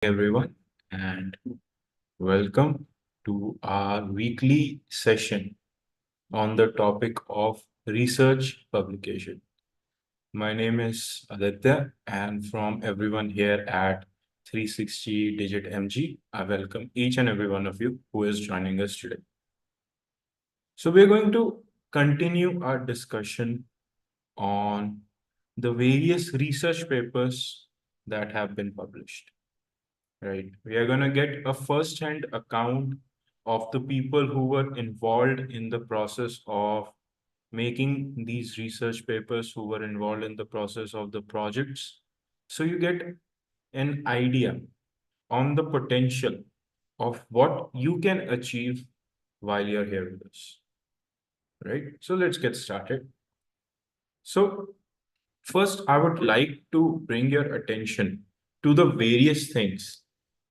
Everyone, and welcome to our weekly session on the topic of research publication. My name is Aditya, and from everyone here at 360DigiTMG, I welcome each and every one of you who is joining us today. So, we're going to continue our discussion on the various research papers that have been published. Right. We are going to get a first-hand account of the people who were involved in the process of making these research papers, who were involved in the process of the projects. So you get an idea on the potential of what you can achieve while you're here with us. Right. So let's get started. So first, I would like to bring your attention to the various things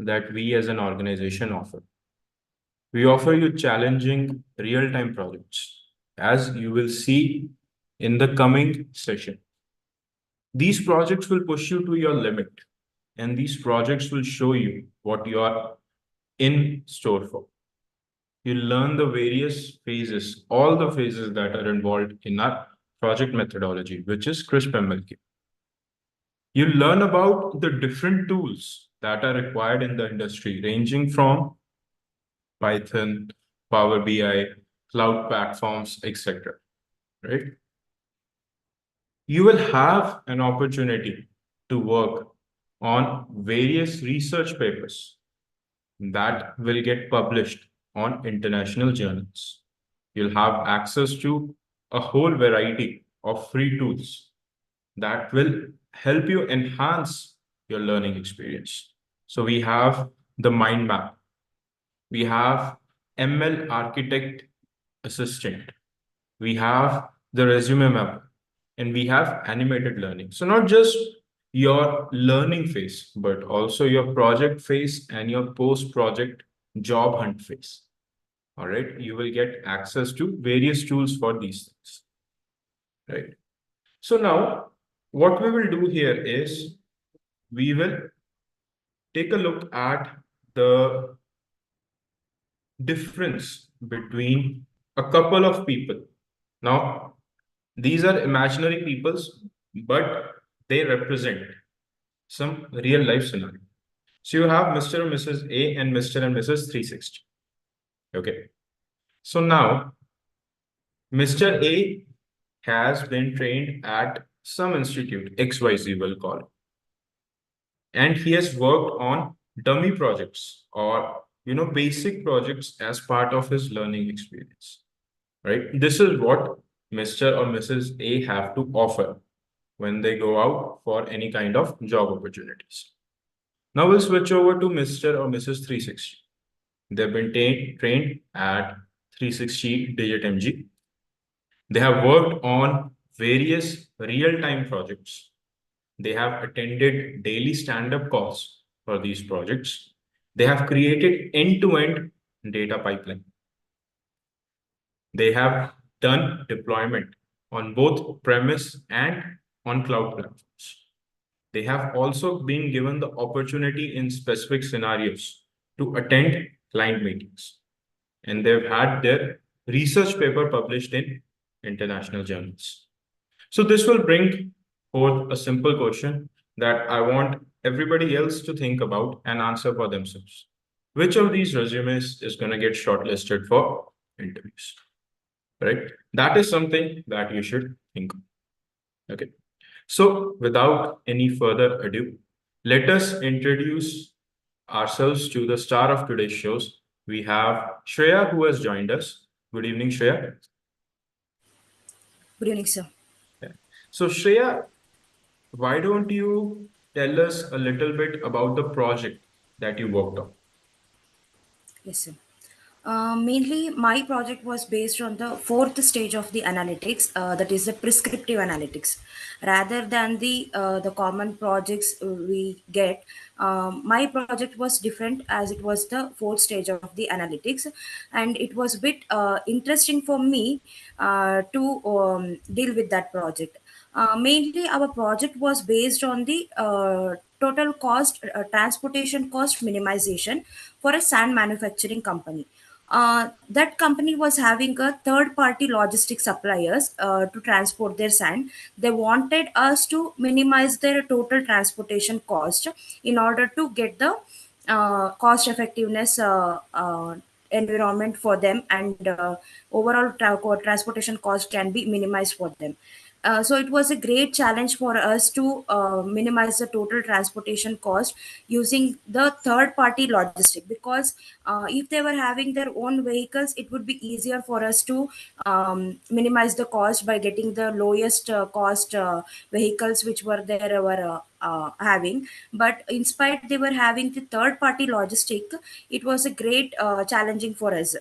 that we as an organization offer. We offer you challenging real-time projects, as you will see in the coming session. These projects will push you to your limit, and these projects will show you what you are in store for. You learn the various phases, all the phases that are involved in our project methodology, which is CRISP MLQ. You learn about the different tools that are required in the industry, ranging from Python, Power BI, cloud platforms, etc. Right? You will have an opportunity to work on various research papers that will get published on international journals. You'll have access to a whole variety of free tools that will help you enhance your learning experience. So we have the mind map. We have ML architect assistant. We have the resume map, and we have animated learning. So not just your learning phase, but also your project phase and your post-project job hunt phase. All right. You will get access to various tools for these things. Right. So now what we will do here is we will take a look at the difference between a couple of people. Now, these are imaginary peoples, but they represent some real life scenario. So you have Mr. and Mrs. A and Mr. and Mrs. 360. Okay. So now, Mr. A has been trained at some institute, XYZ will call it. And he has worked on dummy projects or basic projects as part of his learning experience. Right? This is what Mr. or Mrs. A have to offer when they go out for any kind of job opportunities. Now we'll switch over to Mr. or Mrs. 360. They've been trained at 360DigiTMG. They have worked on various real-time projects. They have attended daily stand-up calls for these projects. They have created end-to-end data pipeline. They have done deployment on both premise and on cloud platforms. They have also been given the opportunity in specific scenarios to attend client meetings. And they've had their research paper published in international journals. So this will bring forth a simple question that I want everybody else to think about and answer for themselves. Which of these resumes is going to get shortlisted for interviews? Right? That is something that you should think of. Okay. So without any further ado, let us introduce ourselves to the star of today's shows. We have Shreya who has joined us. Good evening, Shreya. Good evening, sir. Yeah. So Shreya, why don't you tell us a little bit about the project that you worked on? Yes, sir. Mainly, my project was based on the fourth stage of the analytics, that is the prescriptive analytics. Rather than the common projects we get, my project was different as it was the fourth stage of the analytics, and it was a bit interesting for me to deal with that project. Mainly, our project was based on the total cost transportation cost minimization for a sand manufacturing company. That company was having a third party logistic suppliers to transport their sand. They wanted us to minimize their total transportation cost in order to get the cost effectiveness environment for them, and overall transportation cost can be minimized for them. So it was a great challenge for us to minimize the total transportation cost using the third party logistic, because if they were having their own vehicles, it would be easier for us to minimize the cost by getting the lowest cost vehicles which were there were having. But in spite they were having the third party logistic, it was a great challenging for us.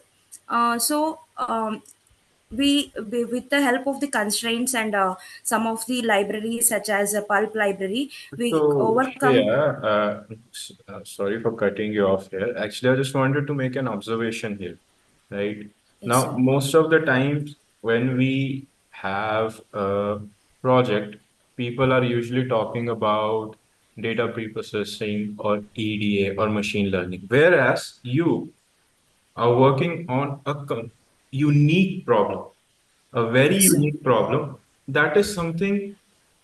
We with the help of the constraints and some of the libraries such as a pulp library, we So, overcome. Shreya, sorry for cutting you off here. Actually, I just wanted to make an observation here, right? Yes, Now, sir. most of the times when we have a project, people are usually talking about data preprocessing or EDA or machine learning, whereas you are working on a unique problem, a very Yes, sir. unique problem. That is something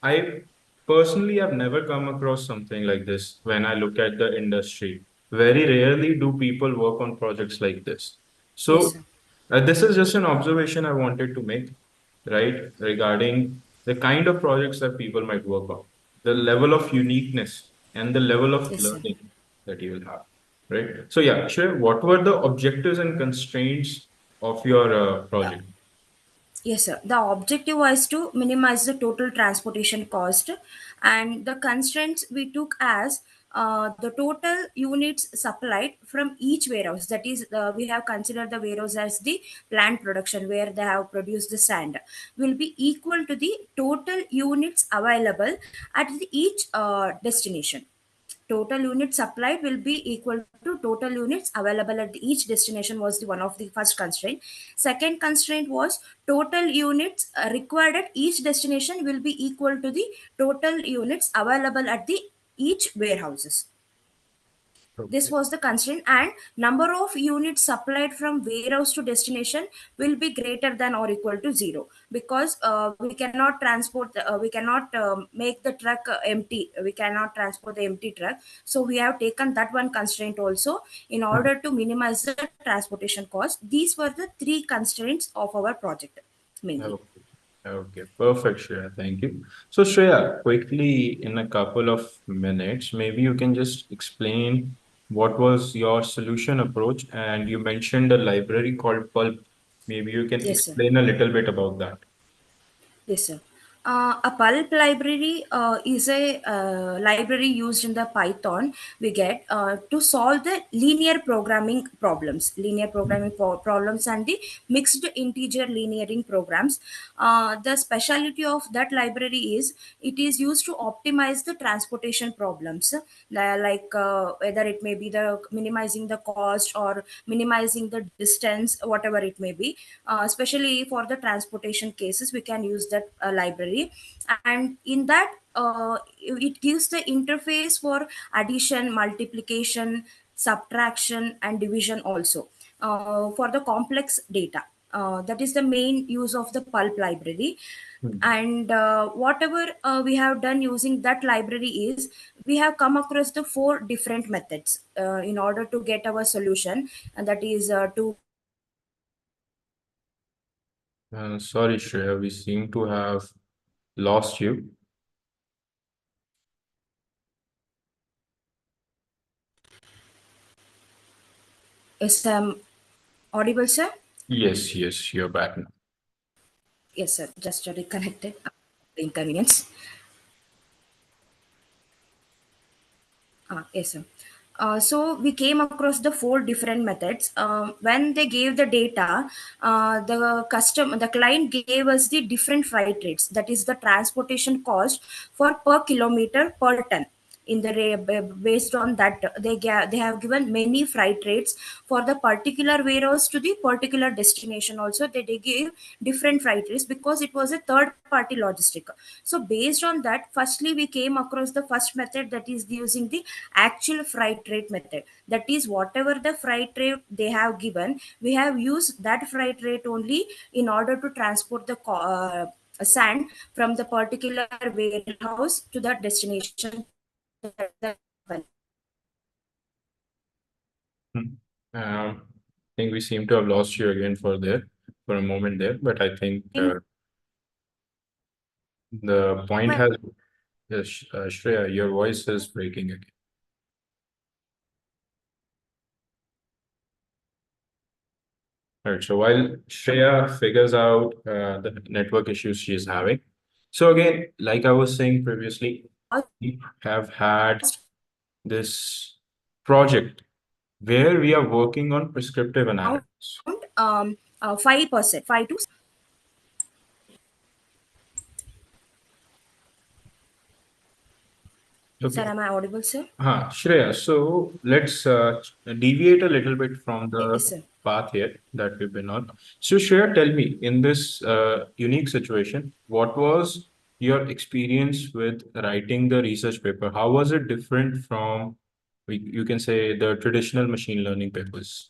I personally have never come across something like this when I look at the industry. Very rarely do people work on projects like this. Yes, So, sir. this is just an observation I wanted to make, right, regarding the kind of projects that people might work on, the level of uniqueness and the level of Yes, sir. learning that you will have, right? So, yeah, sure. What were the objectives and constraints of your project? Yes, sir. The objective was to minimize the total transportation cost, and the constraints we took as the total units supplied from each warehouse. That is, we have considered the warehouse as the plant production where they have produced the sand, will be equal to the total units available at each destination. Total units supplied will be equal to total units available at each destination was the one of the first constraint. Second constraint was total units required at each destination will be equal to the total units available at the each warehouses. This Okay. was the constraint, and number of units supplied from warehouse to destination will be greater than or equal to zero, because we cannot transport we cannot make the truck empty, we cannot transport the empty truck. So we have taken that one constraint also in order to minimize the transportation cost. These were the three constraints of our project mainly. Okay. Okay. Perfect, Shreya. Thank you. So, Shreya, quickly in a couple of minutes, maybe you can just explain what was your solution approach. And you mentioned a library called Pulp. Maybe you can Yes, sir. explain a little bit about that. Yes, sir. A pulp library is a library used in the Python we get to solve the linear programming problems, problems, and the mixed integer linearing programs. The specialty of that library is it is used to optimize the transportation problems, like whether it may be the minimizing the cost or minimizing the distance, whatever it may be. Especially for the transportation cases, we can use that library, and in that it gives the interface for addition, multiplication, subtraction, and division also for the complex data. That is the main use of the pulp library. Hmm. And whatever we have done using that library is we have come across the four different methods in order to get our solution, and that is to Sorry, Shreya, we seem to have lost you. is audible, sir? Yes, yes, you're back now. Yes, sir. Just reconnected. Inconvenience. Yes, sir. So we came across the four different methods. When they gave the data, the client gave us the different freight rates. That is the transportation cost for per kilometer per ton. in the based on that they have given many freight rates for the particular warehouse to the particular destination. Also they gave different freight rates because it was a third party logistic. So based on that, firstly we came across the first method, that is using the actual freight rate method. That is, whatever the freight rate they have given, we have used that freight rate only in order to transport the sand from the particular warehouse to the destination. Hmm. I think we seem to have lost you again for a moment there, but I think the point has, yes, Shreya, your voice is breaking again. All right, so while Shreya figures out the network issues she is having, so again, like I was saying previously, we have had this project where we are working on prescriptive analytics. 5%, 5 to. Okay. Sir, am I audible, sir? Shreya, so let's deviate a little bit from Yes, the sir. path here that we've been on. So, Shreya, tell me, in this unique situation, what was your experience with writing the research paper? How was it different from, you can say, the traditional machine learning papers?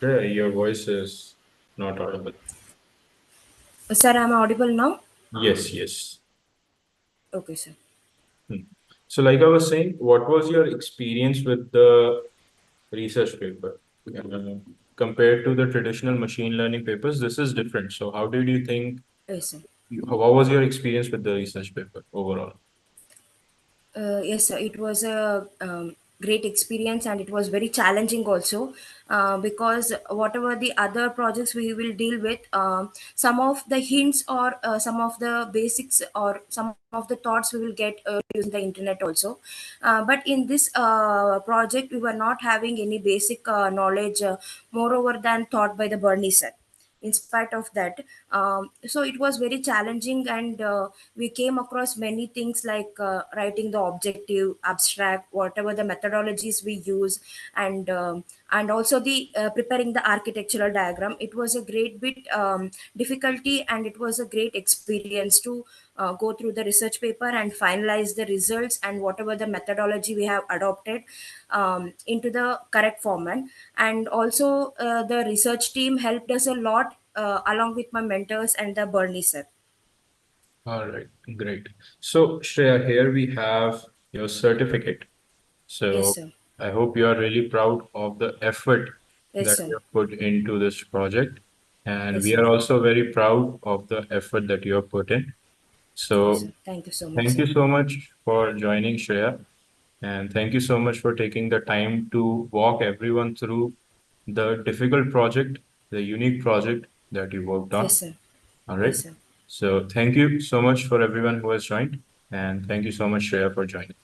Shreya, your voice is not audible. Sir, am I audible now? Yes, yes. Okay, sir. Hmm. So, like I was saying, what was your experience with the research paper? Compared to the traditional machine learning papers, this is different. So, how did you think, Yes, sir. what was your experience with the research paper overall? Yes, sir. It was a great experience, and it was very challenging also, because whatever the other projects we will deal with, some of the hints or some of the basics or some of the thoughts we will get using the internet also. But in this project, we were not having any basic knowledge, moreover than taught by the Bernie sir. In spite of that, so it was very challenging, and we came across many things like writing the objective abstract, whatever the methodologies we use, and also the preparing the architectural diagram. It was a great bit difficulty, and it was a great experience to go through the research paper and finalize the results and whatever the methodology we have adopted into the correct format. And also the research team helped us a lot, along with my mentors and the Bernie sir. All right, great. So, Shreya, here we have your certificate. Yes, So, sir. I hope you are really proud of the effort Yes, that sir. you have put into this project. And Yes, we sir. are also very proud of the effort that you have put in. Yes, So, sir. Thank you so much, thank sir. you so much for joining, Shreya. And thank you so much for taking the time to walk everyone through the difficult project, the unique project that you worked Yes, on. sir. All Yes, right. sir. So thank you so much for everyone who has joined. And thank you so much, Shreya, for joining.